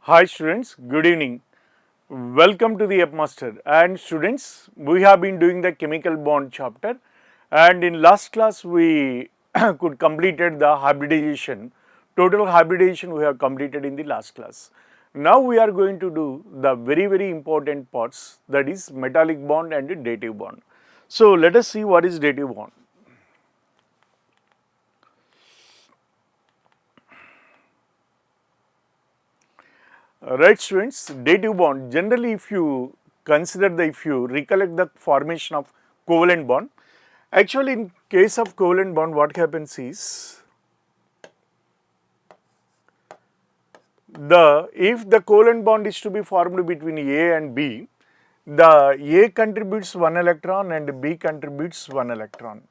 Hi students, good evening. Welcome to the Upmaster. And students, we have been doing the chemical bond chapter, and in last class we could completed the hybridization. Total hybridization we have completed in the last class. Now we are going to do the very important parts, that is metallic bond and dative bond. So let us see what is dative bond. Right students, dative bond, generally if you if you recollect the formation of covalent bond, actually in case of covalent bond what happens is, if the covalent bond is to be formed between A and B, the A contributes one electron and B contributes one electron.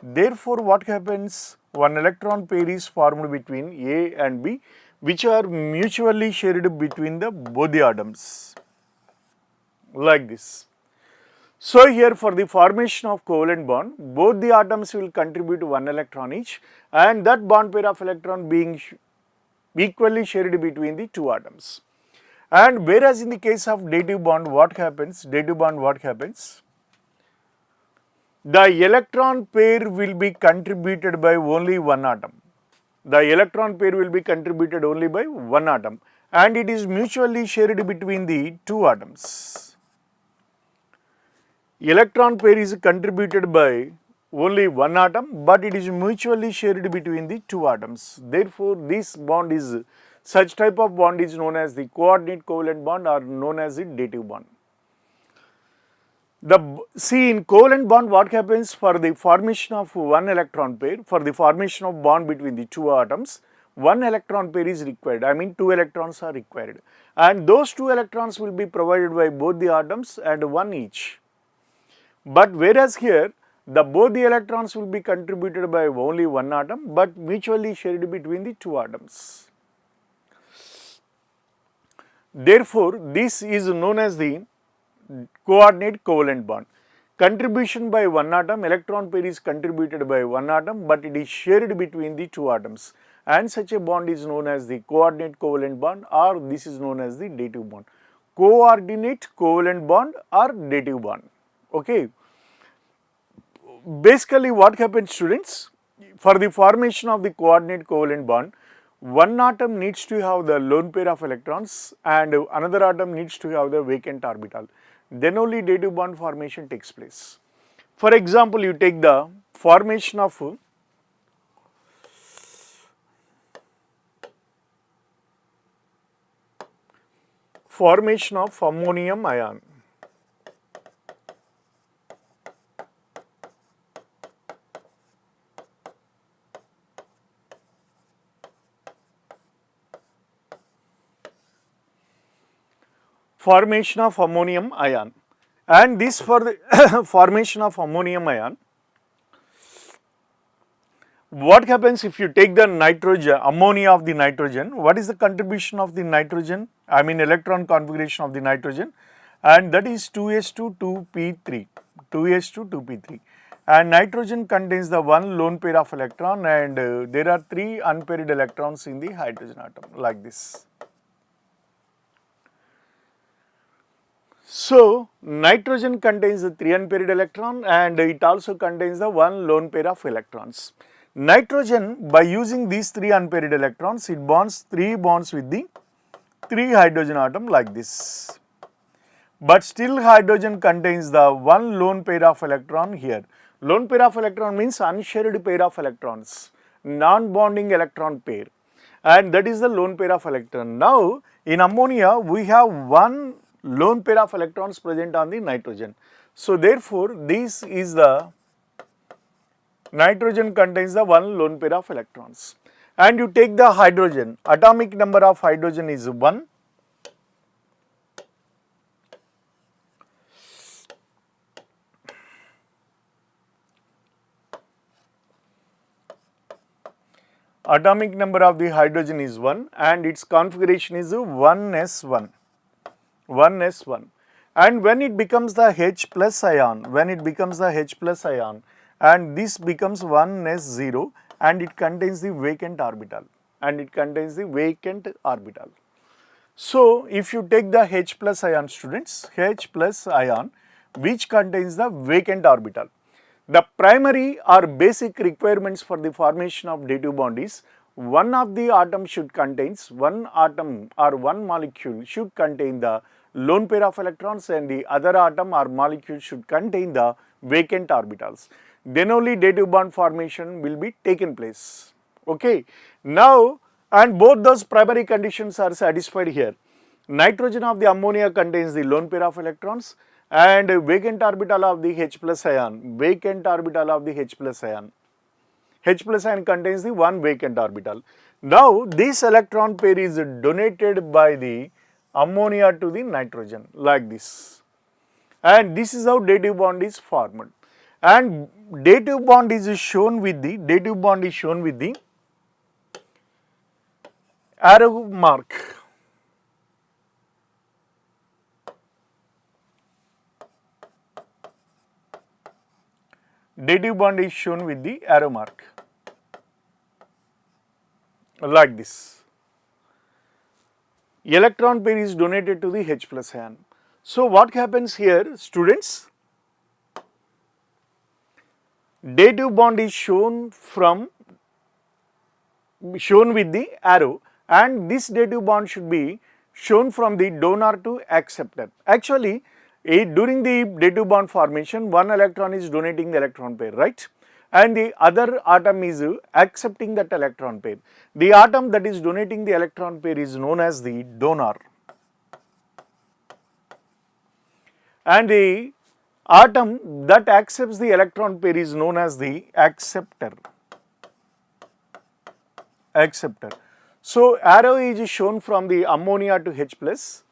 Therefore what happens, one electron pair is formed between A and B, which are mutually shared between the both the atoms, like this. So here for the formation of covalent bond, both the atoms will contribute one electron each, and that bond pair of electron being equally shared between the two atoms. And whereas in the case of dative bond what happens, the electron pair will be contributed by only one atom. The electron pair will be contributed only by one atom, and it is mutually shared between the two atoms. Electron pair is contributed by only one atom, but it is mutually shared between the two atoms. Therefore, this bond is, such type of bond is known as the coordinate covalent bond or known as the dative bond. See, in covalent bond what happens, for the formation of one electron pair, for the formation of bond between the two atoms, one electron pair is required, I mean two electrons are required, and those two electrons will be provided by both the atoms and one each. But whereas here, both the electrons will be contributed by only one atom, but mutually shared between the two atoms. Therefore, this is known as the coordinate covalent bond. Contribution by one atom, electron pair is contributed by one atom, but it is shared between the two atoms, and such a bond is known as the coordinate covalent bond, or this is known as the dative bond. Coordinate covalent bond or dative bond. Okay. Basically what happens students, for the formation of the coordinate covalent bond, one atom needs to have the lone pair of electrons and another atom needs to have the vacant orbital. Then only dative bond formation takes place. For example, you take the formation of ammonium ion. Formation of ammonium ion, and this for the formation of ammonium ion, what happens if you take the nitrogen, ammonia of the nitrogen, what is the contribution of the nitrogen, I mean electron configuration of the nitrogen, and that is 2s2 2p3, 2s2 2p3, and nitrogen contains the one lone pair of electron, and there are three unpaired electrons in the hydrogen atom, like this. So, nitrogen contains the three unpaired electron and it also contains the one lone pair of electrons. Nitrogen, by using these three unpaired electrons, it bonds three bonds with the three hydrogen atom like this. But still hydrogen contains the one lone pair of electron here. Lone pair of electron means unshared pair of electrons, non-bonding electron pair, and that is the lone pair of electron. Now, in ammonia, we have one lone pair of electrons present on the nitrogen. So, therefore, this is the nitrogen contains the one lone pair of electrons. And you take the hydrogen, atomic number of hydrogen is 1. Atomic number of the hydrogen is 1 and its configuration is 1s1, 1s1, and when it becomes the H plus ion, and this becomes 1s0 and it contains the vacant orbital, So if you take the H plus ion, students, H plus ion which contains the vacant orbital. The primary or basic requirements for the formation of dative bond is one of the atom should contains, one atom or one molecule should contain the lone pair of electrons and the other atom or molecule should contain the vacant orbitals. Then only dative bond formation will be taken place. Okay. Now, and both those primary conditions are satisfied here. Nitrogen of the ammonia contains the lone pair of electrons and vacant orbital of the H plus ion, vacant orbital of the H plus ion. H plus ion contains the one vacant orbital. Now, this electron pair is donated by the ammonia to the nitrogen like this. And this is how dative bond is formed. And dative bond is shown with the arrow mark. Dative bond is shown with the arrow mark like this. Electron pair is donated to the H plus ion. So what happens here, students? Dative bond is shown with the arrow, and this dative bond should be shown from the donor to acceptor. Actually, during the dative bond formation, one electron is donating the electron pair, right? And the other atom is accepting that electron pair. The atom that is donating the electron pair is known as the donor. And the atom that accepts the electron pair is known as the acceptor. So arrow is shown from the ammonia to H plus,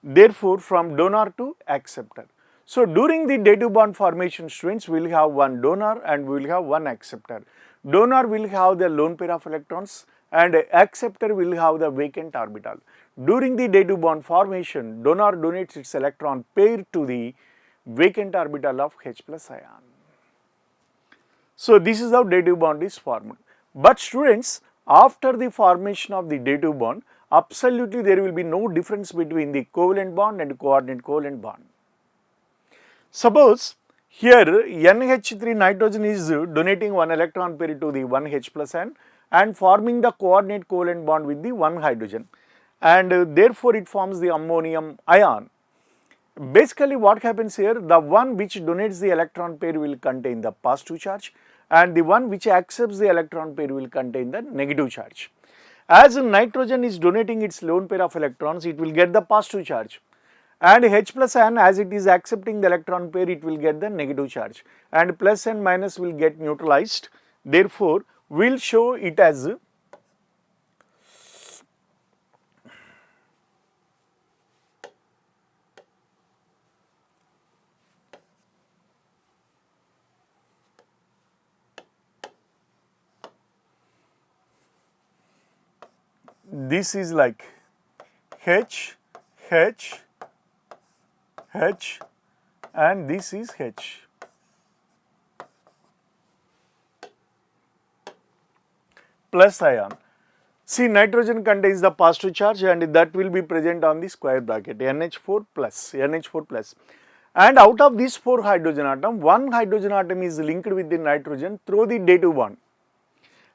therefore from donor to acceptor. So during the dative bond formation, students, we will have one donor and we will have one acceptor. Donor will have the lone pair of electrons and acceptor will have the vacant orbital. During the dative bond formation, donor donates its electron pair to the vacant orbital of H plus ion. So this is how dative bond is formed. But students, after the formation of the dative bond, absolutely there will be no difference between the covalent bond and coordinate covalent bond. Suppose here NH3 nitrogen is donating one electron pair to the one H plus ion and forming the coordinate covalent bond with the one hydrogen, and therefore it forms the ammonium ion. Basically what happens here, the one which donates the electron pair will contain the positive charge and the one which accepts the electron pair will contain the negative charge. As nitrogen is donating its lone pair of electrons, it will get the positive charge, and H plus ion, as it is accepting the electron pair, it will get the negative charge, and plus and minus will get neutralized. Therefore, we will show it as this is like H, H, H, and this is H. Plus ion. See, nitrogen contains the positive charge and that will be present on the square bracket, NH4 plus. And out of these 4 hydrogen atom, one hydrogen atom is linked with the nitrogen through the dative bond,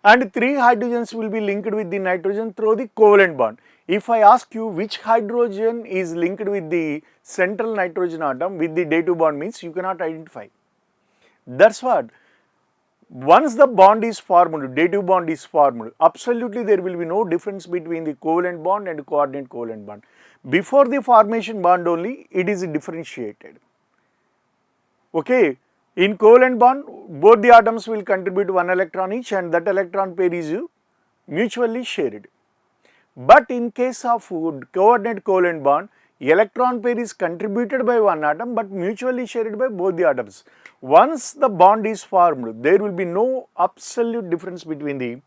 and 3 hydrogens will be linked with the nitrogen through the covalent bond. If I ask you which hydrogen is linked with the central nitrogen atom with the dative bond, means you cannot identify. That's what. Once the bond is formed, dative bond is formed, absolutely there will be no difference between the covalent bond and coordinate covalent bond. Before the formation bond only, it is differentiated. Okay. In covalent bond, both the atoms will contribute one electron each and that electron pair is mutually shared. But in case of coordinate covalent bond, electron pair is contributed by one atom but mutually shared by both the atoms. Once the bond is formed, there will be no absolute difference between the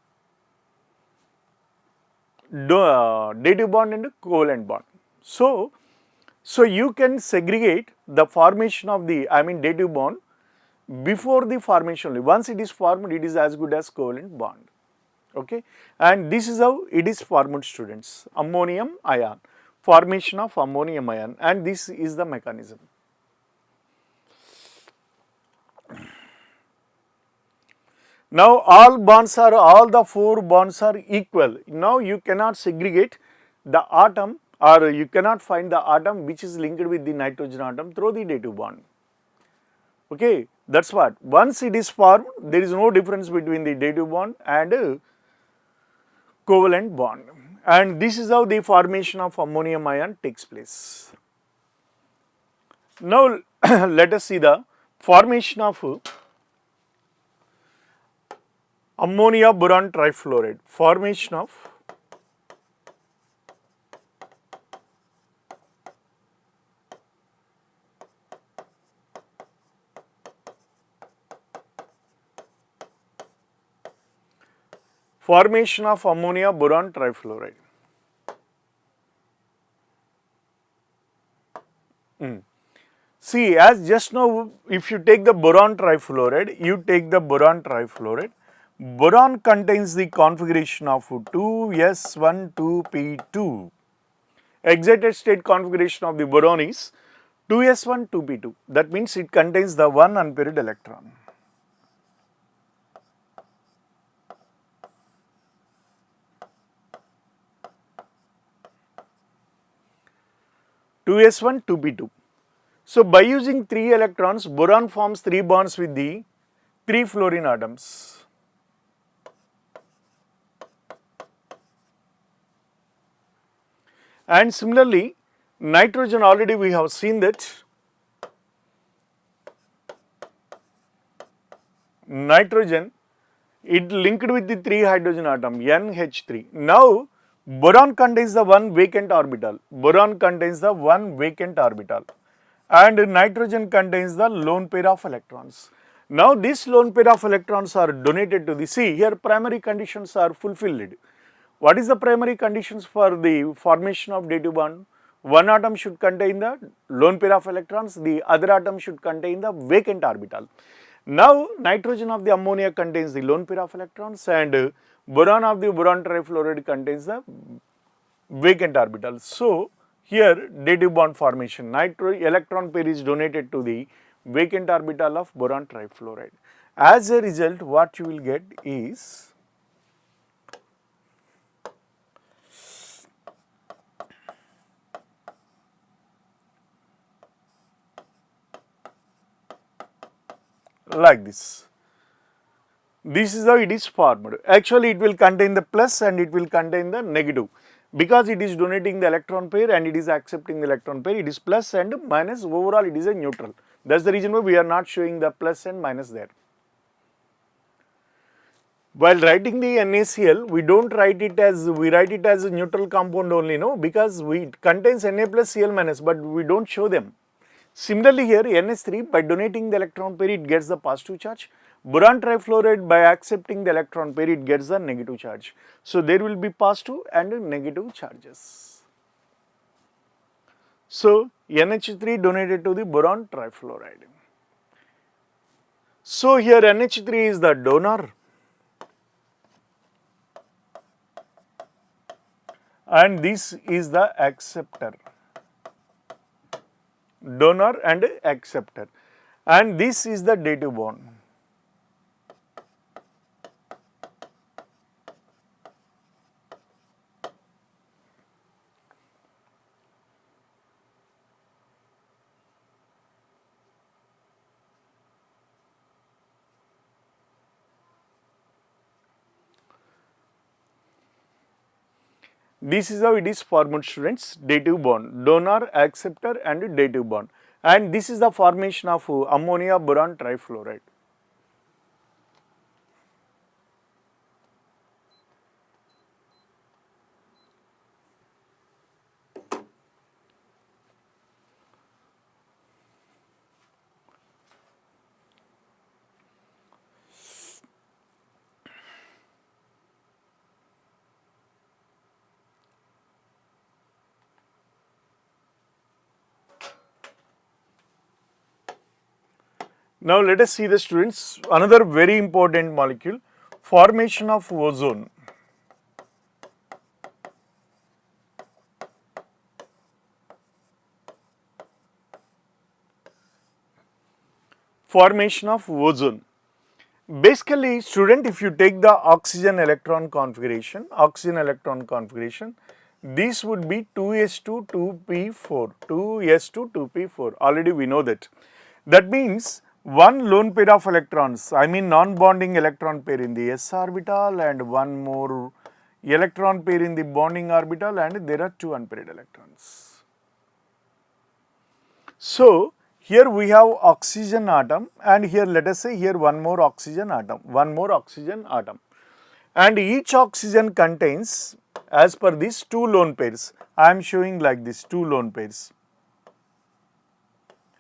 dative bond and covalent bond. So you can segregate the formation of the dative bond before the formation only. Once it is formed, it is as good as covalent bond. Okay, and this is how it is formed, students, ammonium ion. formation of ammonium ion, and this is the mechanism. Now all the 4 bonds are equal. Now you cannot segregate the atom, or you cannot find the atom which is linked with the nitrogen atom through the dative bond. Okay, that's what. Once it is formed, there is no difference between the dative bond and covalent bond. And this is how the formation of ammonium ion takes place. Now let us see the formation of ammonia boron trifluoride. Formation of ammonia boron trifluoride. See, as just now, if you take the boron trifluoride, boron contains the configuration of 2s1 2p2. Excited state configuration of the boron is 2s1 2p2. That means it contains the 1 unpaired electron. (2s1 2p2). So by using 3 electrons, boron forms 3 bonds with the 3 fluorine atoms. And similarly, nitrogen, already we have seen that nitrogen, it linked with the 3 hydrogen atom NH3. Now boron contains the 1 vacant orbital. And nitrogen contains the lone pair of electrons. Now this lone pair of electrons are donated to the, see here primary conditions are fulfilled. What is the primary conditions for the formation of dative bond? One atom should contain the lone pair of electrons, the other atom should contain the vacant orbital. Now nitrogen of the ammonia contains the lone pair of electrons, and boron of the boron trifluoride contains the vacant orbital. So here dative bond formation, electron pair is donated to the vacant orbital of boron trifluoride. As a result, what you will get is like this. This is how it is formed. Actually, it will contain the plus and it will contain the negative. Because it is donating the electron pair and it is accepting the electron pair, it is plus and minus. Overall, it is a neutral. That's the reason why we are not showing the plus and minus there. While writing the NaCl, we don't write it as, we write it as a neutral compound only, no, because it contains Na plus Cl minus, but we don't show them. Similarly here, NH3, by donating the electron pair, it gets the positive charge. Boron trifluoride, by accepting the electron pair, it gets the negative charge. So there will be positive and negative charges. So NH3 donated to the boron trifluoride. So here NH3 is the donor and this is the acceptor. Donor and acceptor, and this is the dative bond. This is how it is formed, students, dative bond, donor, acceptor and dative bond, and this is the formation of ammonia boron trifluoride. Now let us see the students, another very important molecule, formation of ozone. formation of ozone. Basically, student, if you take the oxygen electron configuration, this would be 2s2 2p4, 2s2 2p4. Already we know that. That means one lone pair of electrons, I mean non-bonding electron pair in the s orbital and one more electron pair in the bonding orbital, and there are two unpaired electrons. So, here we have oxygen atom, and here let us say here one more oxygen atom, and each oxygen contains, as per these, two lone pairs. I am showing like this, two lone pairs,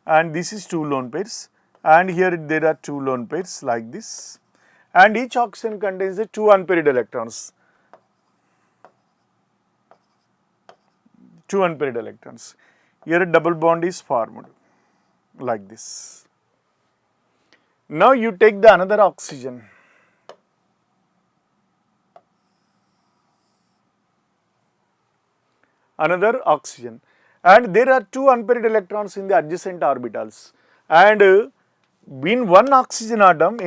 and this is two lone pairs, and here there are two lone pairs like this, and each oxygen contains the two unpaired electrons. Here a double bond is formed like this. Now you take the another oxygen. And there are two unpaired electrons in the adjacent orbitals, and in one oxygen atom,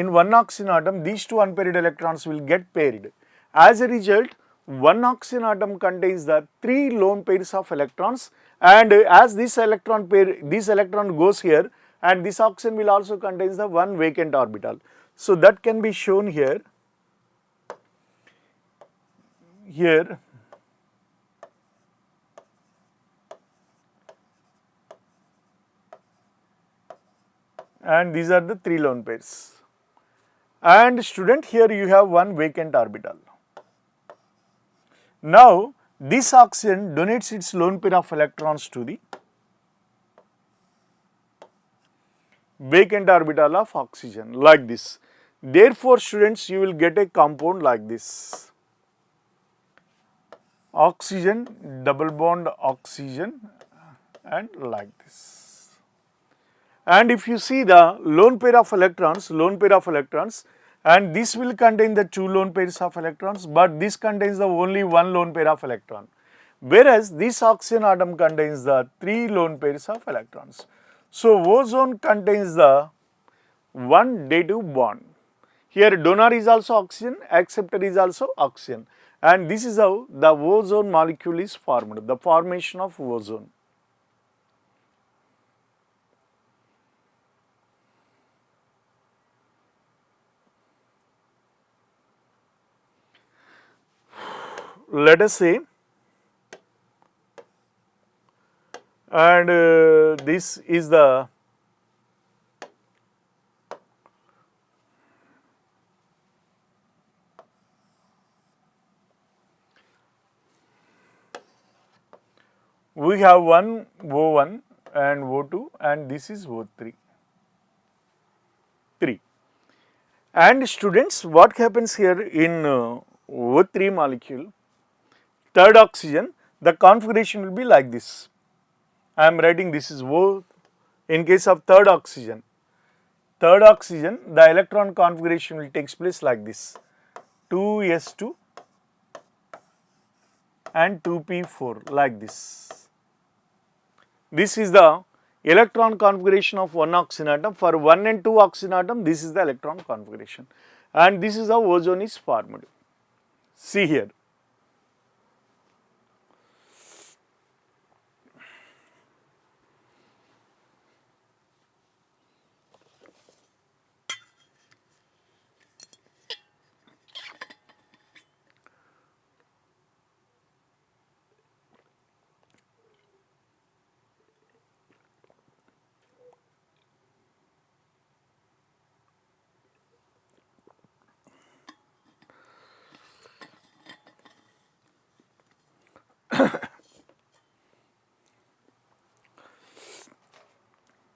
these two unpaired electrons will get paired. As a result, one oxygen atom contains the three lone pairs of electrons, and as this electron goes here, and this oxygen will also contains the one vacant orbital. So that can be shown here. And these are the three lone pairs. And student, here you have one vacant orbital. Now this oxygen donates its lone pair of electrons to the vacant orbital of oxygen like this. Therefore, students, you will get a compound like this: oxygen, double bond oxygen, and like this. And if you see the lone pair of electrons, and this will contain the two lone pairs of electrons, but this contains the only one lone pair of electron, whereas this oxygen atom contains the three lone pairs of electrons. So ozone contains the one dative bond. Here donor is also oxygen, acceptor is also oxygen, and this is how the ozone molecule is formed, the formation of ozone. Let us say, and this is the we have one O1 and O2, and this is O3. And students, what happens here in O3 molecule, third oxygen, the configuration will be like this. I am writing this is O. In case of third oxygen, the electron configuration will takes place like this: 2s2 and 2p4 like this. This is the electron configuration of one oxygen atom. For 1 and 2 oxygen atom, this is the electron configuration, and this is how ozone is formed. See here.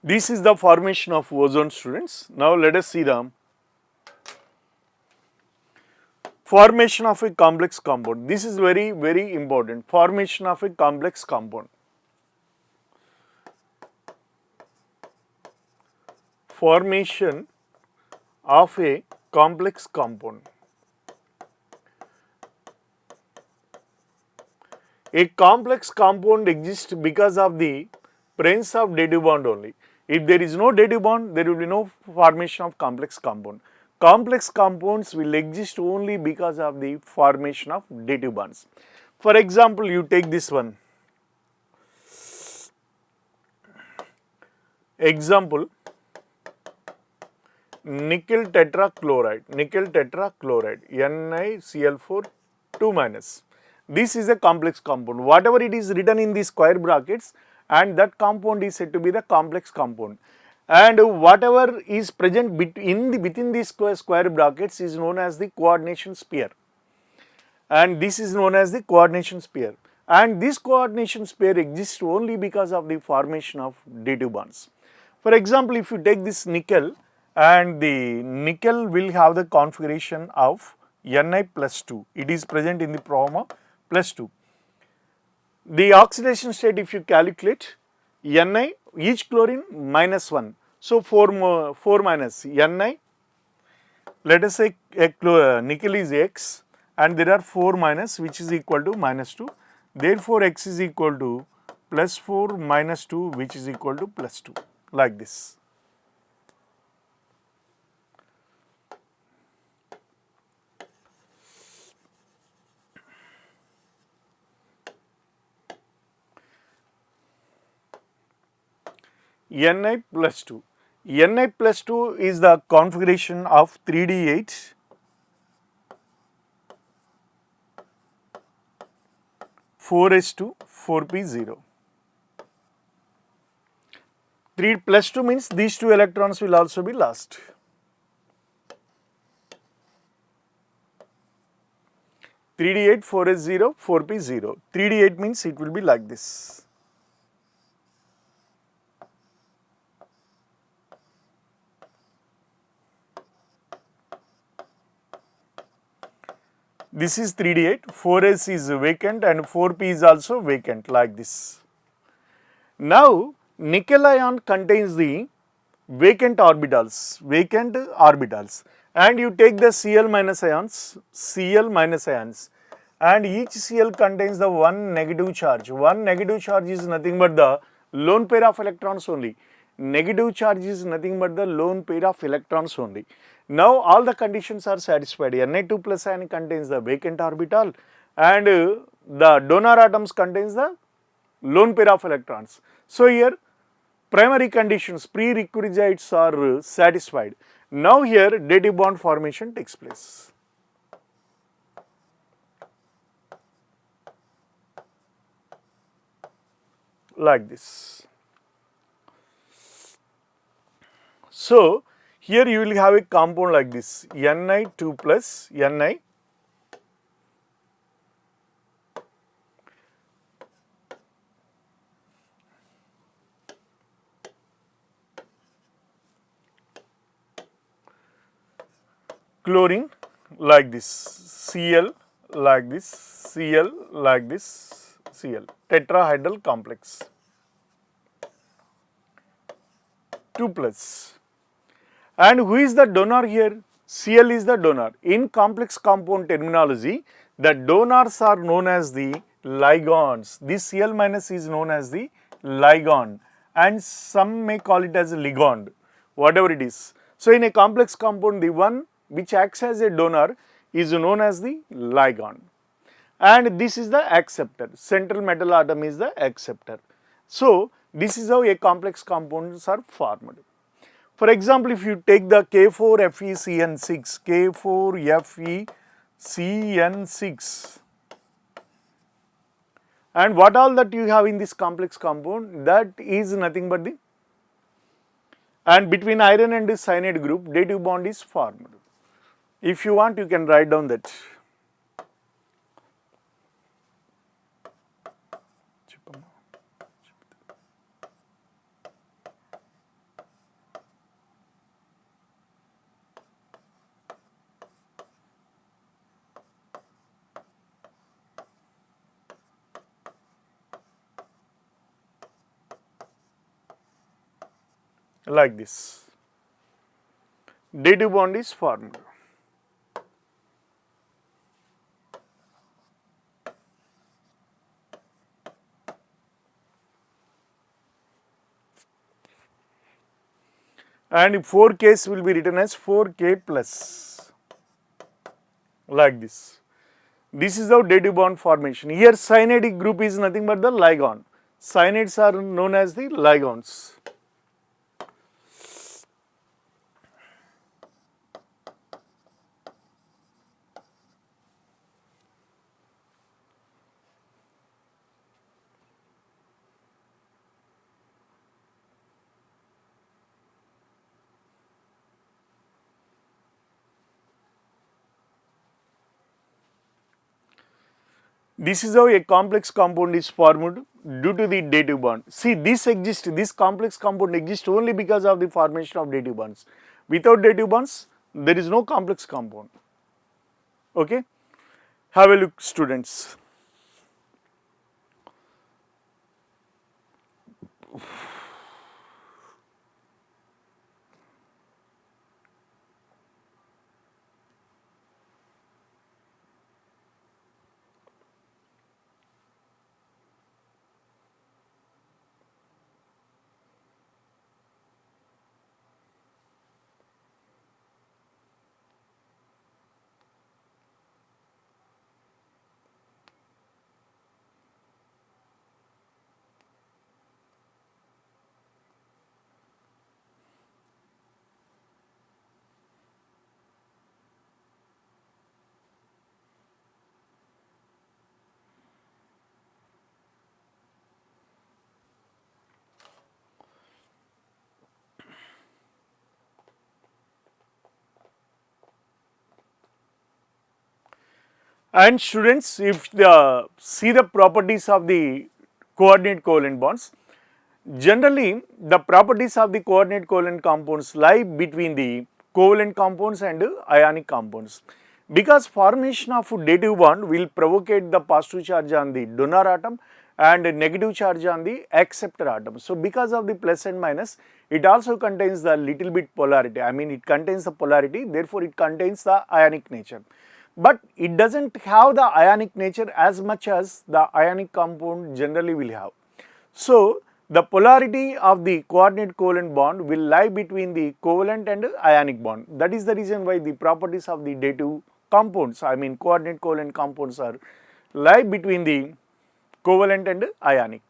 This is the formation of ozone, students. Now let us see the formation of a complex compound. This is very, very important. Formation of a complex compound. Formation of a complex compound. A complex compound exists because of the presence of dative bond only. If there is no dative bond, there will be no formation of complex compound. Complex compounds will exist only because of the formation of dative bonds. For example, you take this one. Example, nickel tetrachloride, NiCl4 2 minus. This is a complex compound. Whatever it is written in the square brackets, and that compound is said to be the complex compound. And whatever is present within these square brackets is known as the coordination pair. And this is known as the coordination pair. And this coordination pair exists only because of the formation of dative bonds. For example, if you take this nickel, and the nickel will have the configuration of Ni plus 2. It is present in the form of plus 2. The oxidation state, if you calculate, Ni, each chlorine minus 1. So 4 minus Ni, let us say nickel is X, and there are 4 minus, which is equal to minus 2. Therefore, X is equal to plus 4 minus 2, which is equal to plus 2, like this. Ni plus 2. Ni plus 2 is the configuration of 3D8, 4s2, 4p0. 3 plus 2 means these two electrons will also be lost. 3d8, 4s0, 4p0. 3d8 means it will be like this. This is 3d8, 4s is vacant and 4p is also vacant, like this. Now, nickel ion contains the vacant orbitals, and you take the Cl minus ions, and each Cl contains the one negative charge. One negative charge is nothing but the lone pair of electrons only. Negative charge is nothing but the lone pair of electrons only. Now all the conditions are satisfied. Na2 plus ion contains the vacant orbital, and the donor atoms contains the lone pair of electrons. So here primary conditions, prerequisites are satisfied. Now here dative bond formation takes place. Like this. So here you will have a compound like this, Ni2 plus Ni, chlorine like this, Cl like this, Cl like this, Cl, tetrahedral complex, 2 plus. And who is the donor here? Cl is the donor. In complex compound terminology, the donors are known as the ligands. This Cl minus is known as the ligand, and some may call it as a ligand, whatever it is. So in a complex compound, the one which acts as a donor is known as the ligand. And this is the acceptor. Central metal atom is the acceptor. So this is how a complex compounds are formed. For example, if you take the K4FeCN6, K4FeCN6, and what all that you have in this complex compound, that is nothing but the, and between iron and cyanide group, dative bond is formed. If you want, you can write down that. Like this, dative bond is formed. and 4Ks will be written as 4K plus, like this. This is how dative bond formation. Here cyanidic group is nothing but the ligand. Cyanides are known as the ligands. This is how a complex compound is formed due to the dative bond. See, this complex compound exists only because of the formation of dative bonds. Without dative bonds, there is no complex compound. Okay? Have a look, students. And students, if see the properties of the coordinate covalent bonds, generally the properties of the coordinate covalent compounds lie between the covalent compounds and ionic compounds. Because formation of dative bond will provocate the positive charge on the donor atom and negative charge on the acceptor atom. So because of the plus and minus, it also contains the little bit polarity. I mean, it contains the polarity, therefore it contains the ionic nature. But it doesn't have the ionic nature as much as the ionic compound generally will have. So the polarity of the coordinate covalent bond will lie between the covalent and ionic bond. That is the reason why the properties of the dative compounds, I mean coordinate covalent compounds, are lie between the covalent and ionic.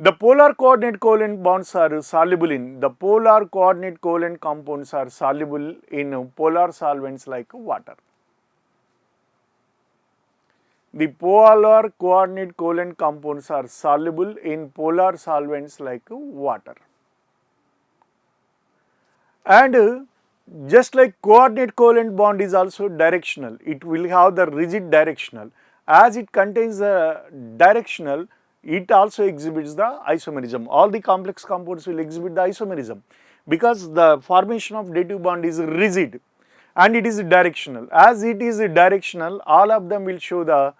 The polar coordinate covalent bonds are soluble in, the polar coordinate covalent compounds are soluble in polar solvents like water. The polar coordinate covalent compounds are soluble in polar solvents like water. And just like coordinate covalent bond is also directional, it will have the rigid directional. As it contains the directional, it also exhibits the isomerism. All the complex compounds will exhibit the isomerism because the formation of dative bond is rigid and it is directional. As it is directional, all of them will show the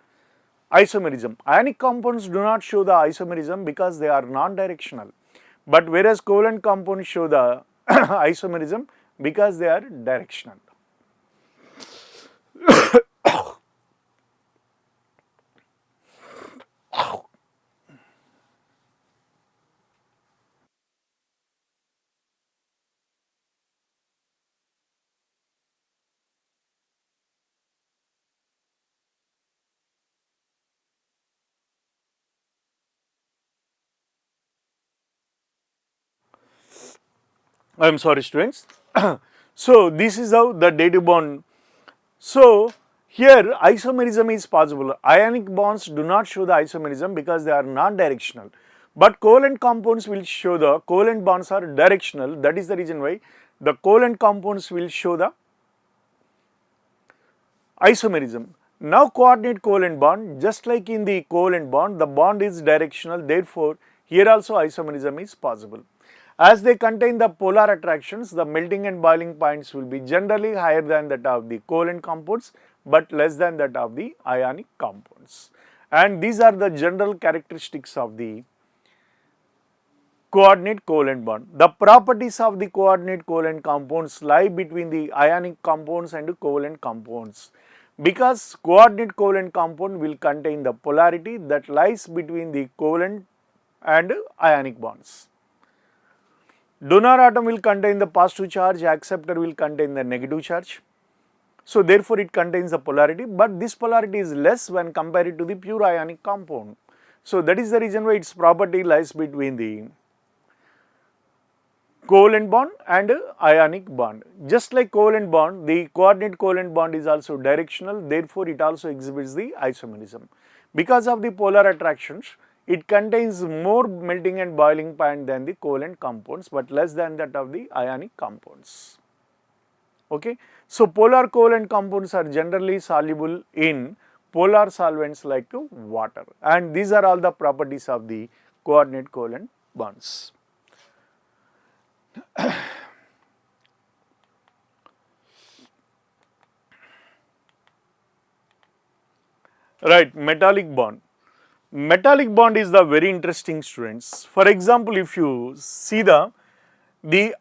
isomerism. Ionic compounds do not show the isomerism because they are non-directional, but whereas covalent compounds show the isomerism because they are directional. I am sorry, students. So this is how the dative bond. So here isomerism is possible. Ionic bonds do not show the isomerism because they are non-directional. But covalent compounds will show the covalent bonds are directional. That is the reason why the covalent compounds will show the isomerism. Now coordinate covalent bond, just like in the covalent bond, the bond is directional, therefore here also isomerism is possible. As they contain the polar attractions, the melting and boiling points will be generally higher than that of the covalent compounds but less than that of the ionic compounds. And these are the general characteristics of the coordinate covalent bond. The properties of the coordinate covalent compounds lie between the ionic compounds and covalent compounds because coordinate covalent compound will contain the polarity that lies between the covalent and ionic bonds. Donor atom will contain the positive charge, acceptor will contain the negative charge. So therefore it contains the polarity, but this polarity is less when compared to the pure ionic compound. So that is the reason why its property lies between the covalent bond and ionic bond. Just like covalent bond, the coordinate covalent bond is also directional, therefore it also exhibits the isomerism. Because of the polar attractions, it contains more melting and boiling point than the covalent compounds, but less than that of the ionic compounds. Okay. So polar covalent compounds are generally soluble in polar solvents like water, and these are all the properties of the coordinate covalent bonds. Right, metallic bond. Metallic bond is the very interesting, students. For example, if you see the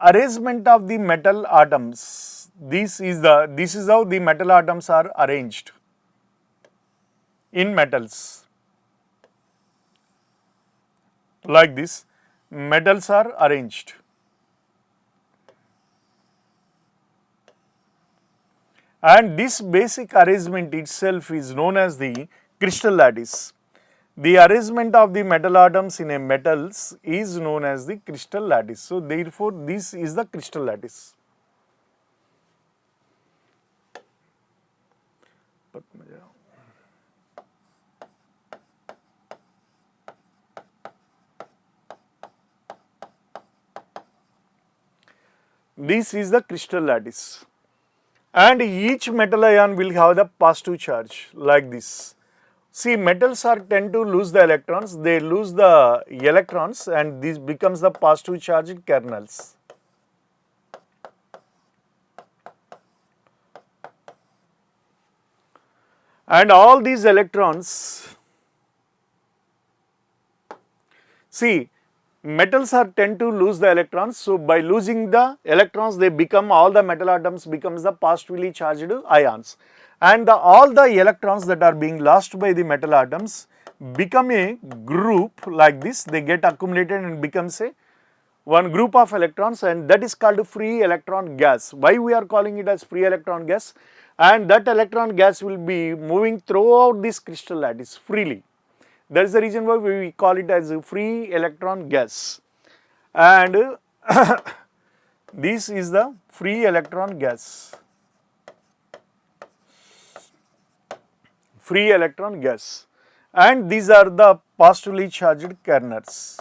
arrangement of the metal atoms, this is how the metal atoms are arranged in metals. Like this, metals are arranged. And this basic arrangement itself is known as the crystal lattice. The arrangement of the metal atoms in a metals is known as the crystal lattice. So therefore, this is the crystal lattice. This is the crystal lattice. And each metal ion will have the positive charge like this. See, metals are tend to lose the electrons, they lose the electrons and this becomes the positive charged kernels. And all these electrons, see, metals are tend to lose the electrons, so by losing the electrons they become, all the metal atoms becomes the positively charged ions, and all the electrons that are being lost by the metal atoms become a group like this, they get accumulated and becomes a one group of electrons, and that is called free electron gas. Why we are calling it as free electron gas? And that electron gas will be moving throughout this crystal lattice freely. That is the reason why we call it as a free electron gas. And this is the free electron gas. Free electron gas. And these are the positively charged kernels.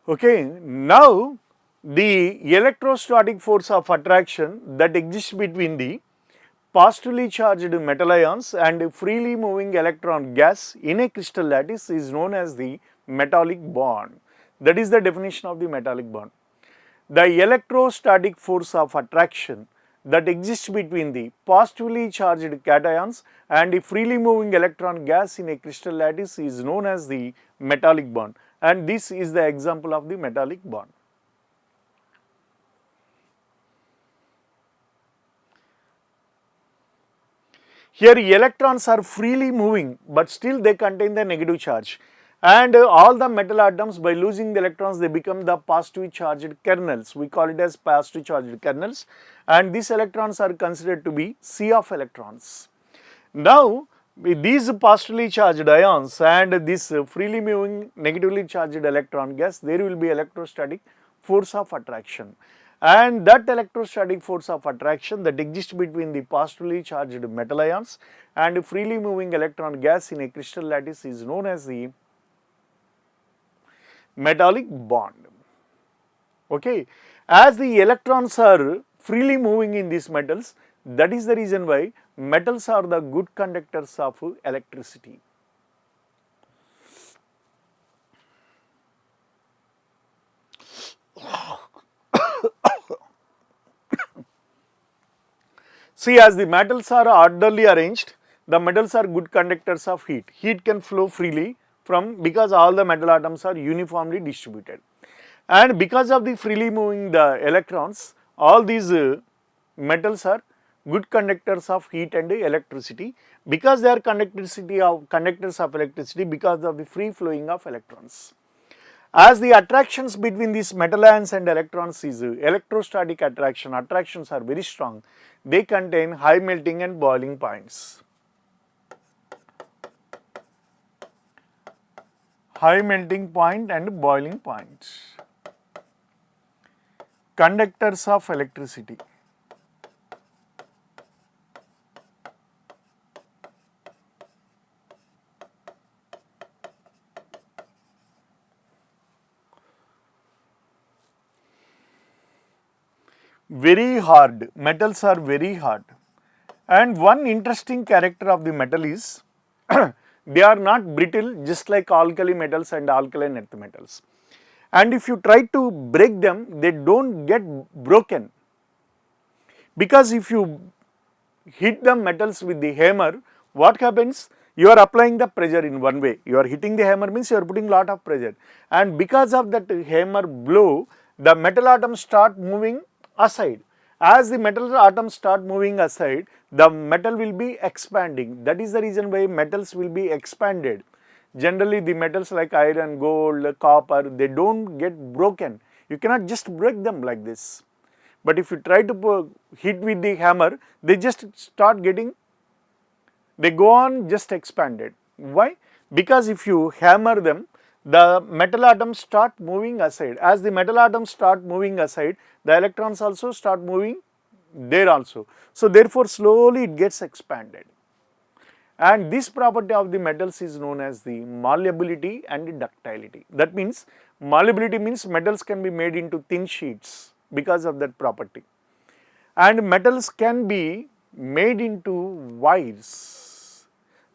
Okay, now the electrostatic force of attraction that exists between the positively charged metal ions and freely moving electron gas in a crystal lattice is known as the metallic bond. That is the definition of the metallic bond. The electrostatic force of attraction that exists between the positively charged cations and the freely moving electron gas in a crystal lattice is known as the metallic bond, and this is the example of the metallic bond. Here electrons are freely moving, but still they contain the negative charge, and all the metal atoms, by losing the electrons they become the positively charged kernels. We call it as positively charged kernels, and these electrons are considered to be sea of electrons. Now with these positively charged ions and this freely moving negatively charged electron gas, there will be electrostatic force of attraction, and that electrostatic force of attraction that exists between the positively charged metal ions and freely moving electron gas in a crystal lattice is known as the metallic bond. Okay, as the electrons are freely moving in these metals, that is the reason why metals are the good conductors of electricity. See, as the metals are orderly arranged, the metals are good conductors of heat. Heat can flow freely from, because all the metal atoms are uniformly distributed. And because of the freely moving the electrons, all these metals are good conductors of heat and electricity, because they are conductors of electricity because of the free flowing of electrons. As the attractions between these metal ions and electrons is electrostatic attractions are very strong, they contain high melting and boiling points. High melting point and boiling point. Conductors of electricity. Very hard, metals are very hard. And one interesting character of the metal is they are not brittle just like alkali metals and alkaline earth metals. And if you try to break them, they don't get broken. Because if you hit the metals with the hammer, what happens? You are applying the pressure in one way. You are hitting the hammer means you are putting lot of pressure. And because of that hammer blow, the metal atoms start moving aside. As the metal atoms start moving aside, the metal will be expanding. That is the reason why metals will be expanded. Generally, the metals like iron, gold, copper, they don't get broken. You cannot just break them like this. But if you try to hit with the hammer, they just start getting, they go on just expanded. Why? Because if you hammer them, the metal atoms start moving aside. As the metal atoms start moving aside, the electrons also start moving there also. So therefore slowly it gets expanded. And this property of the metals is known as the malleability and ductility. That means malleability means metals can be made into thin sheets because of that property. And metals can be made into wires.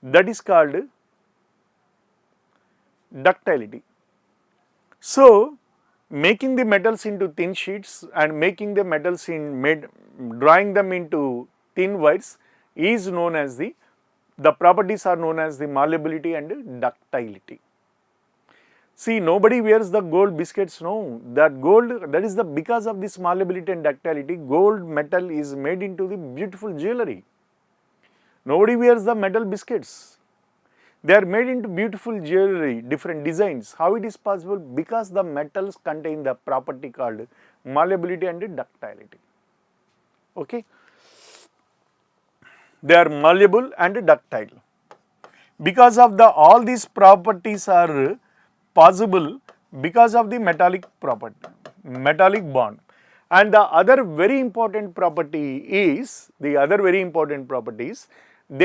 That is called ductility. So making the metals into thin sheets and making the metals drawing them into thin wires is known as the properties are known as the malleability and ductility. See, nobody wears the gold biscuits, no. That gold, that is because of this malleability and ductility, gold metal is made into the beautiful jewelry. Nobody wears the metal biscuits. They are made into beautiful jewelry, different designs. How it is possible? Because the metals contain the property called malleability and ductility. Okay. They are malleable and ductile. Because of all these properties are possible because of the metallic property, metallic bond. And the other very important property is, they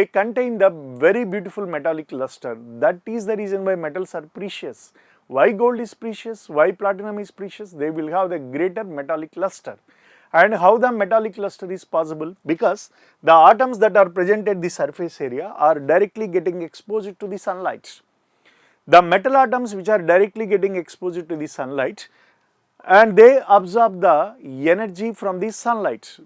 contain the very beautiful metallic luster. That is the reason why metals are precious. Why gold is precious? Why platinum is precious? They will have the greater metallic luster. And how the metallic luster is possible? Because the atoms that are present at the surface area are directly getting exposed to the sunlight. The metal atoms which are directly getting exposed to the sunlight, and they absorb the energy from the sunlight.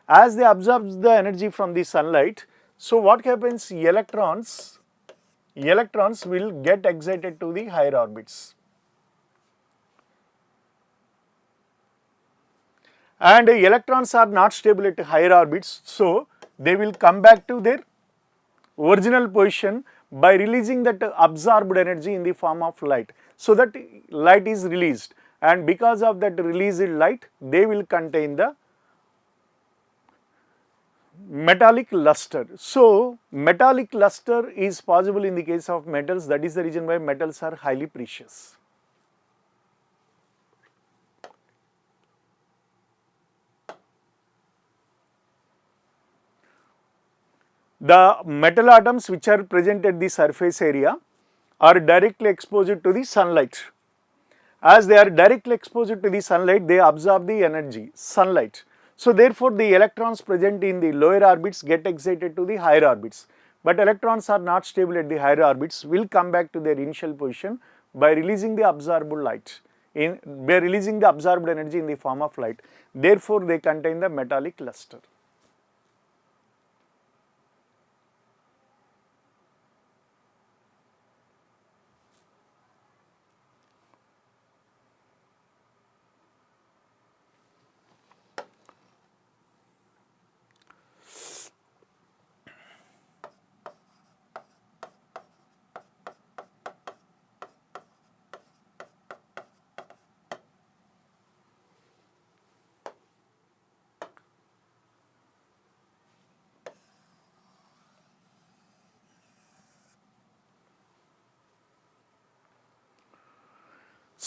As they absorb the energy from the sunlight, so what happens? Electrons will get excited to the higher orbits. And electrons are not stable at higher orbits, so they will come back to their original position by releasing that absorbed energy in the form of light. So that light is released, and because of that released light, they will contain the metallic luster. So metallic luster is possible in the case of metals. That is the reason why metals are highly precious. The metal atoms which are present at the surface area are directly exposed to the sunlight. As they are directly exposed to the sunlight, they absorb the energy, sunlight. So therefore, the electrons present in the lower orbits get excited to the higher orbits. But electrons are not stable at the higher orbits, will come back to their initial position by releasing the absorbed light, by releasing the absorbed energy in the form of light. Therefore, they contain the metallic luster.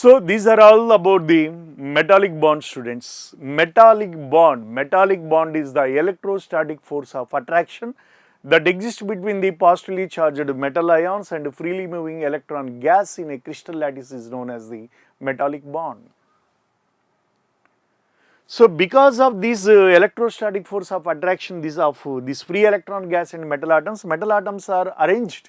So these are all about the metallic bond, students. Metallic bond is the electrostatic force of attraction that exists between the positively charged metal ions and freely moving electron gas in a crystal lattice is known as the metallic bond. So because of this electrostatic force of attraction, this free electron gas and metal atoms are arranged.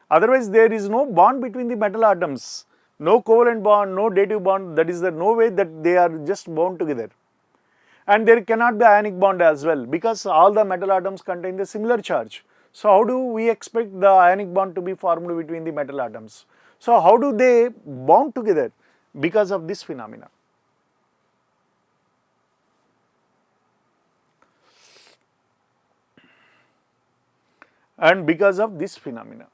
Otherwise, there is no bond between the metal atoms, no covalent bond, no dative bond. That is the no way that they are just bound together. And there cannot be ionic bond as well because all the metal atoms contain the similar charge. So how do we expect the ionic bond to be formed between the metal atoms? So how do they bond together? Because of this phenomena. And because of this phenomena.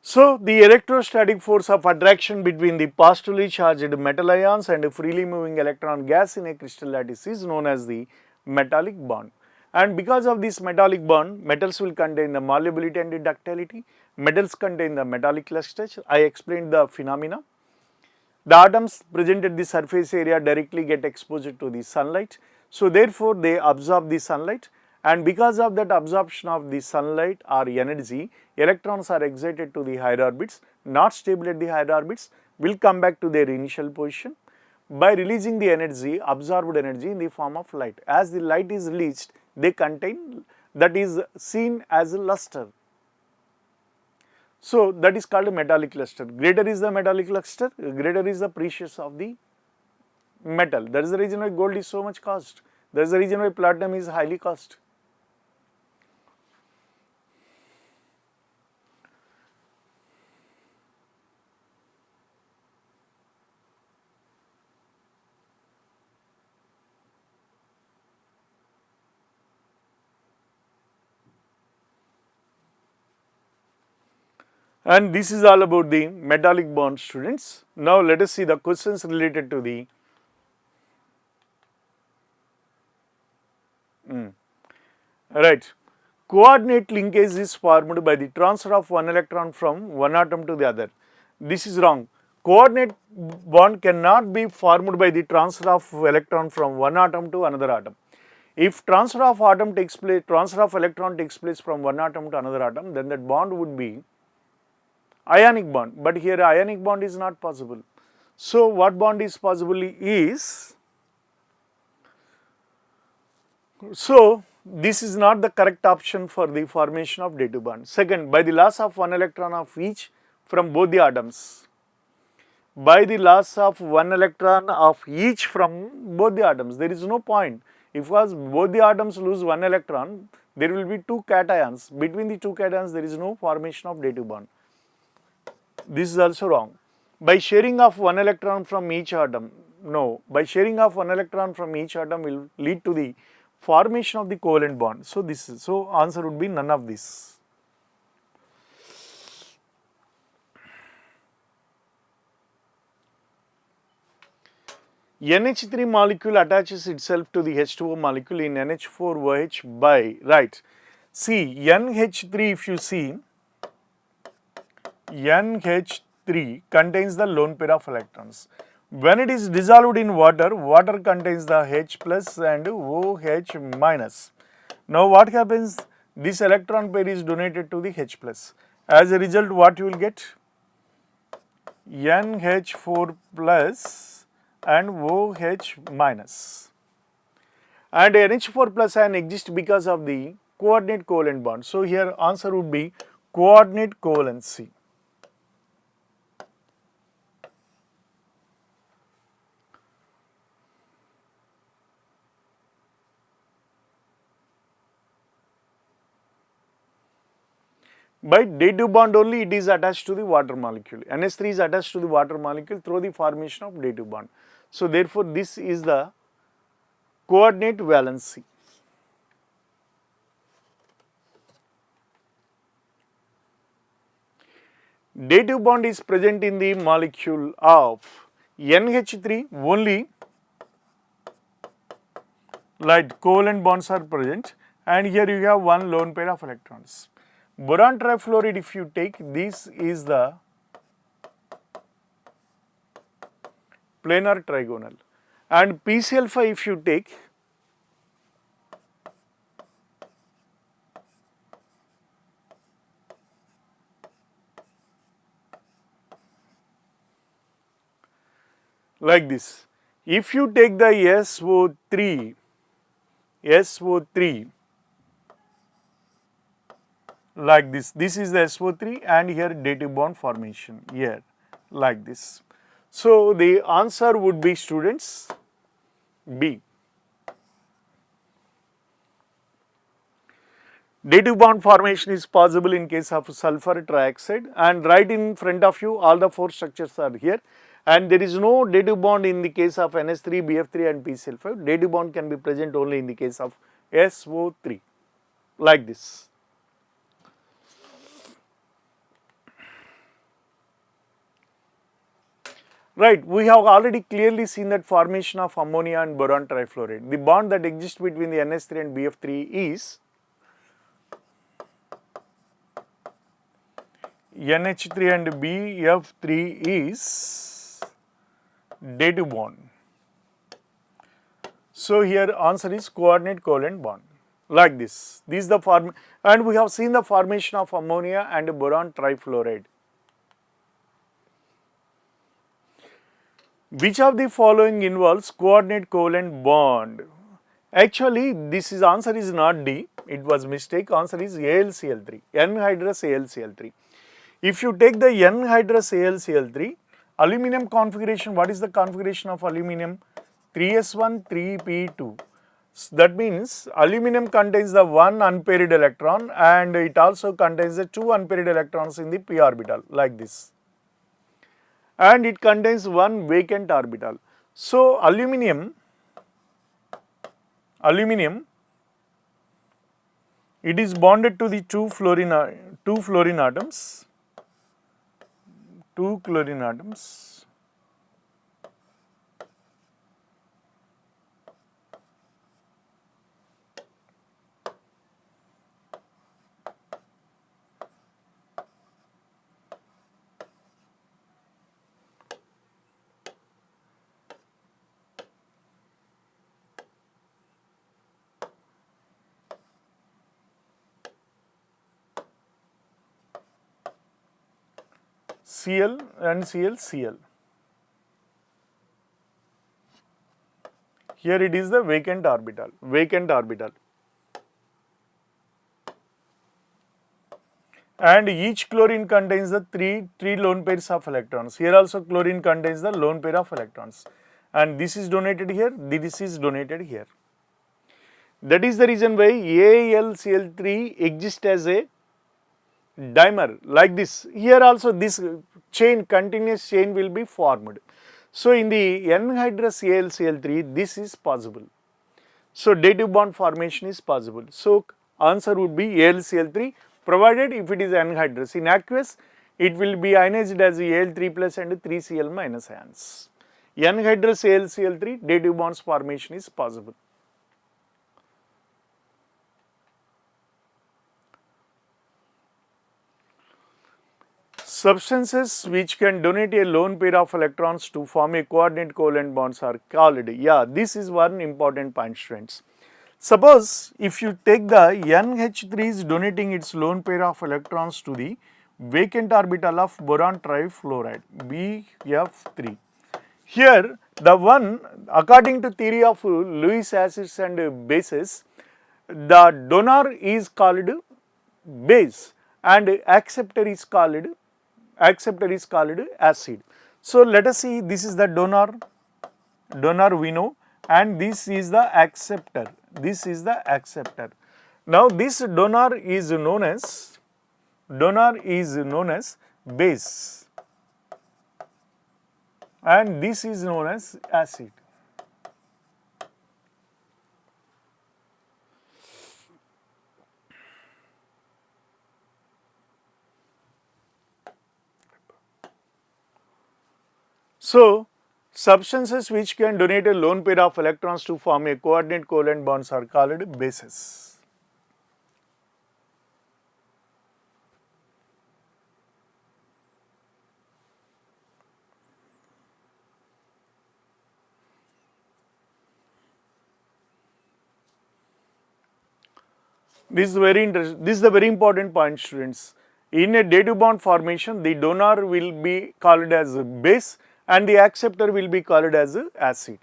So the electrostatic force of attraction between the positively charged metal ions and freely moving electron gas in a crystal lattice is known as the metallic bond. And because of this metallic bond, metals will contain the malleability and the ductility. Metals contain the metallic clusters. I explained the phenomena. The atoms present at the surface area directly get exposed to the sunlight. So therefore they absorb the sunlight, and because of that absorption of the sunlight or energy, electrons are excited to the higher orbits, not stable at the higher orbits, will come back to their initial position by releasing the energy, absorbed energy in the form of light. As the light is released, they contain, that is seen as a luster. So that is called a metallic cluster. Greater is the metallic cluster, greater is the precious of the metal. That is the reason why gold is so much cost. That is the reason why platinum is highly cost. And this is all about the metallic bond, students. Now let us see the questions related to the right. Coordinate linkage is formed by the transfer of one electron from one atom to the other. This is wrong. Coordinate bond cannot be formed by the transfer of electron from one atom to another atom. If transfer of electron takes place from one atom to another atom, then that bond would be ionic bond, but here ionic bond is not possible. So what bond is possible is, so this is not the correct option for the formation of dative bond. Second, by the loss of one electron of each from both the atoms. By the loss of one electron of each from both the atoms, there is no point. If both the atoms lose one electron, there will be two cations. Between the two cations, there is no formation of dative bond. This is also wrong. By sharing of one electron from each atom, no, by sharing of one electron from each atom will lead to the formation of the covalent bond. So so answer would be none of this. NH3 molecule attaches itself to the H2O molecule in NH4OH by, right. See, NH3, if you see, NH3 contains the lone pair of electrons. When it is dissolved in water, water contains the H plus and OH minus. Now what happens? This electron pair is donated to the H plus. As a result, what you will get? NH4 plus and OH minus. And NH4 plus ion exists because of the coordinate covalent bond. So here answer would be coordinate covalency. By dative bond only it is attached to the water molecule. NH3 is attached to the water molecule through the formation of dative bond. So therefore this is the coordinate valency. Dative bond is present in the molecule of NH3 only, like covalent bonds are present, and here you have one lone pair of electrons. Boron trifluoride, if you take, this is the planar trigonal, and PC alpha if you take, like this. If you take the SO3 like this is the SO3 and here dative bond formation here like this. So the answer would be, students, B. Dative bond formation is possible in case of sulfur trioxide, and right in front of you all the four structures are here, and there is no dative bond in the case of NH3, BF3 and PCl5. Dative bond can be present only in the case of SO3 like this. Right, we have already clearly seen that formation of ammonia and boron trifluoride. The bond that exists between the NH3 and BF3 is NH3 and BF3 is dative bond. So here answer is coordinate covalent bond like this. This is the form, and we have seen the formation of ammonia and boron trifluoride. Which of the following involves coordinate covalent bond? Actually, this is answer is not D, it was mistake. Answer is AlCl3, N-hydrous AlCl3. If you take the N-hydrous AlCl3, aluminum configuration, what is the configuration of aluminum? 3s1, 3p2. So that means aluminum contains the one unpaired electron and it also contains the two unpaired electrons in the p orbital like this, and it contains one vacant orbital. So aluminum it is bonded to the two fluorine atoms, Cl and Cl. Here it is the vacant orbital. And each chlorine contains the three lone pairs of electrons. Here also chlorine contains the lone pair of electrons, and this is donated here, this is donated here. That is the reason why AlCl3 exists as a dimer like this. Here also this continuous chain will be formed. So in the N-hydrous AlCl3 this is possible. So dative bond formation is possible. So answer would be AlCl3, provided if it is N-hydrous. In aqueous it will be ionized as Al3 plus and 3Cl minus ions. N-hydrous AlCl3 dative bonds formation is possible. Substances which can donate a lone pair of electrons to form a coordinate covalent bonds are called. This is one important point, students. Suppose if you take the NH3 is donating its lone pair of electrons to the vacant orbital of boron trifluoride BF3. Here the one, according to theory of Lewis acids and bases, the donor is called base and acceptor is called acid. So let us see, this is the donor we know, and this is the acceptor. Now this donor is known as Donor is known as base and this is known as acid. So, substances which can donate a lone pair of electrons to form a coordinate covalent bonds are called bases. This is very interesting. This is a very important point, students. In a dative bond formation, the donor will be called as a base and the acceptor will be called as a acid.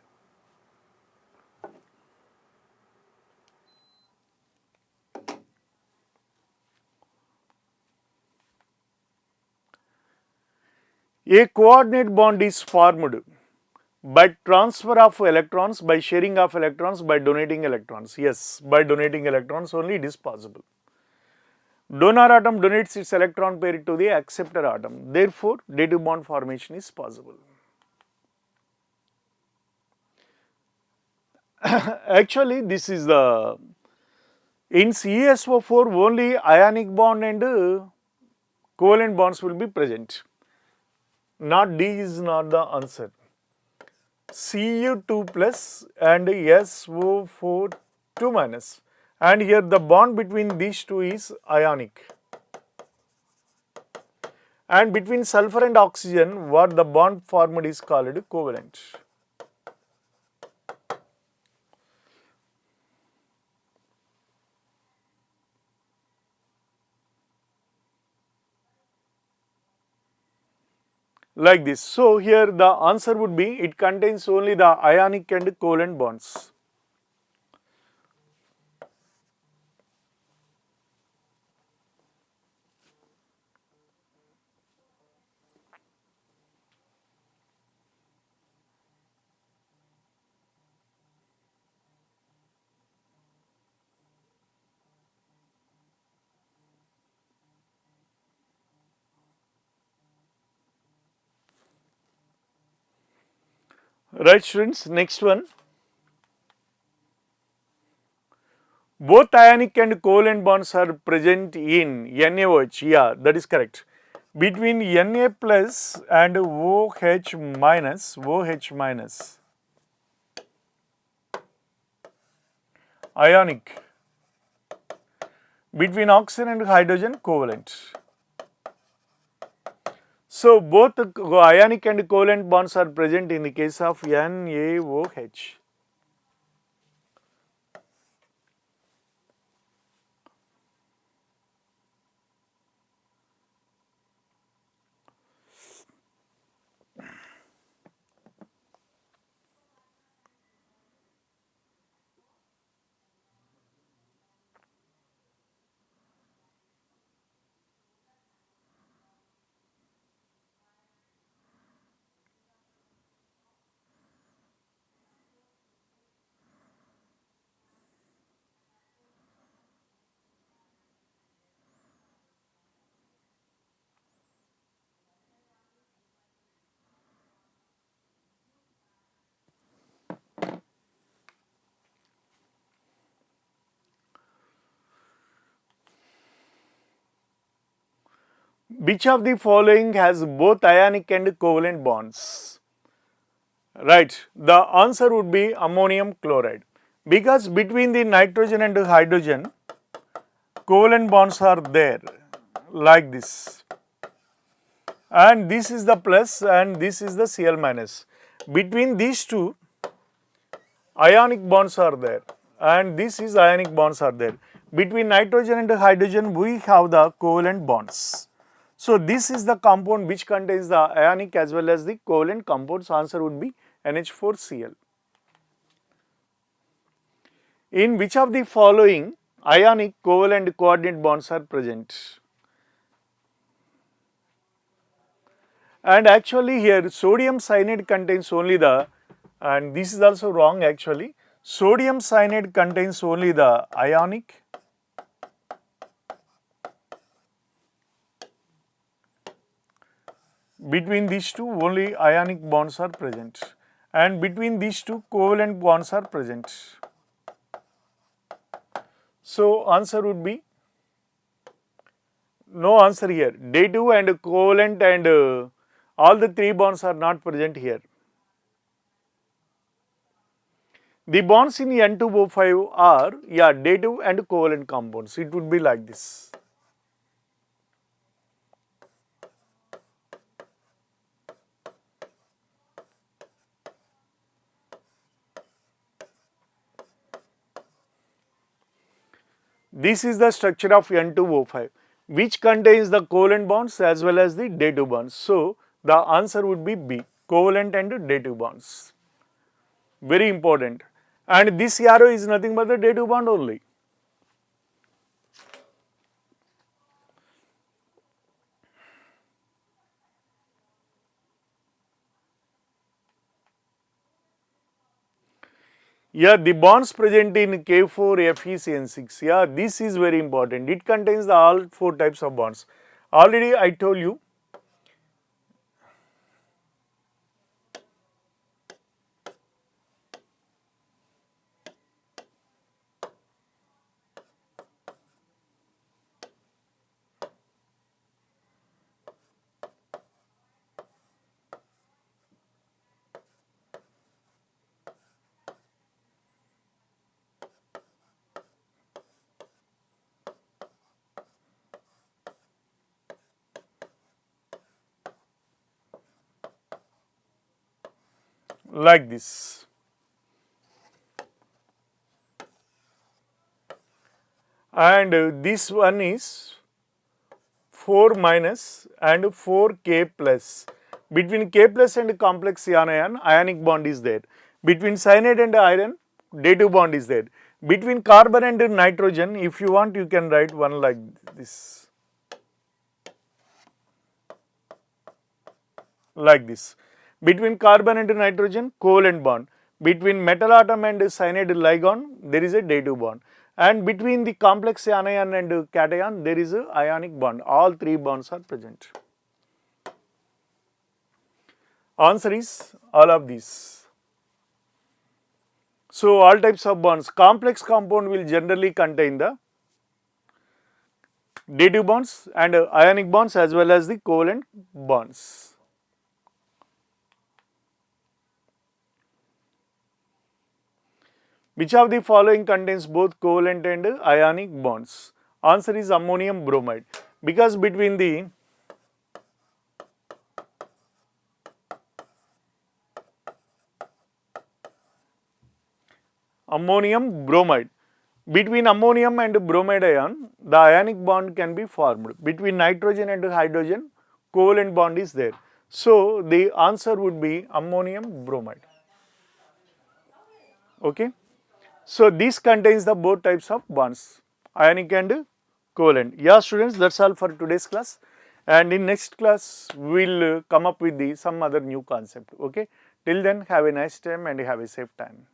A coordinate bond is formed by transfer of electrons, by sharing of electrons, by donating electrons. Yes, by donating electrons only it is possible. Donor atom donates its electron pair to the acceptor atom. Therefore, dative bond formation is possible. Actually, this is the in CSO4 only ionic bond and covalent bonds will be present. Not D is not the answer. Cu2 plus and SO4 2 minus, and here the bond between these two is ionic. And between sulfur and oxygen, what the bond formed is called covalent. Like this. So, here the answer would be it contains only the ionic and covalent bonds. Right, students, next one. Both ionic and covalent bonds are present in NaOH. Yeah, that is correct. Between Na plus and OH minus, ionic. Between oxygen and hydrogen, covalent. So, both ionic and covalent bonds are present in the case of NaOH. Which of the following has both ionic and covalent bonds? Right, the answer would be ammonium chloride, because between the nitrogen and hydrogen, covalent bonds are there like this, and this is the plus and this is the Cl minus. Between these two, ionic bonds are there and this is ionic bonds are there. Between nitrogen and hydrogen, we have the covalent bonds. So, this is the compound which contains the ionic as well as the covalent compounds. Answer would be NH4Cl. In which of the following ionic, covalent, coordinate bonds are present? And actually here sodium cyanide contains only the, and this is also wrong actually, sodium cyanide contains only the ionic Between these two only ionic bonds are present, and between these two covalent bonds are present. So answer would be no answer here. Dative and covalent and all the three bonds are not present here. The bonds in N2O5 are dative and covalent compounds. It would be like this. This is the structure of N2O5, which contains the covalent bonds as well as the dative bonds. So the answer would be B, covalent and dative bonds. Very important. And this arrow is nothing but the dative bond only. Yeah, the bonds present in K4, FeCN6. Yeah, this is very important. It contains the all four types of bonds. Already I told you. Like this. And this one is 4 minus and 4K plus. Between K plus and complex anion, ionic bond is there. Between cyanide and iron, dative bond is there. Between carbon and nitrogen, if you want, you can write one like this. Like this. Between carbon and nitrogen, covalent bond. Between metal atom and cyanide ligon, there is a dative bond. And between the complex anion and cation, there is a ionic bond. All three bonds are present. Answer is all of these. So all types of bonds, complex compound will generally contain the dative bonds and ionic bonds as well as the covalent bonds. Which of the following contains both covalent and ionic bonds? Answer is ammonium bromide, because between the ammonium bromide, between ammonium and bromide ion, the ionic bond can be formed. Between nitrogen and hydrogen, covalent bond is there. So the answer would be ammonium bromide. Okay. So this contains the both types of bonds, ionic and covalent. Yeah, students, that's all for today's class. And in next class, we'll come up with some other new concept. Okay. Till then, have a nice time and have a safe time.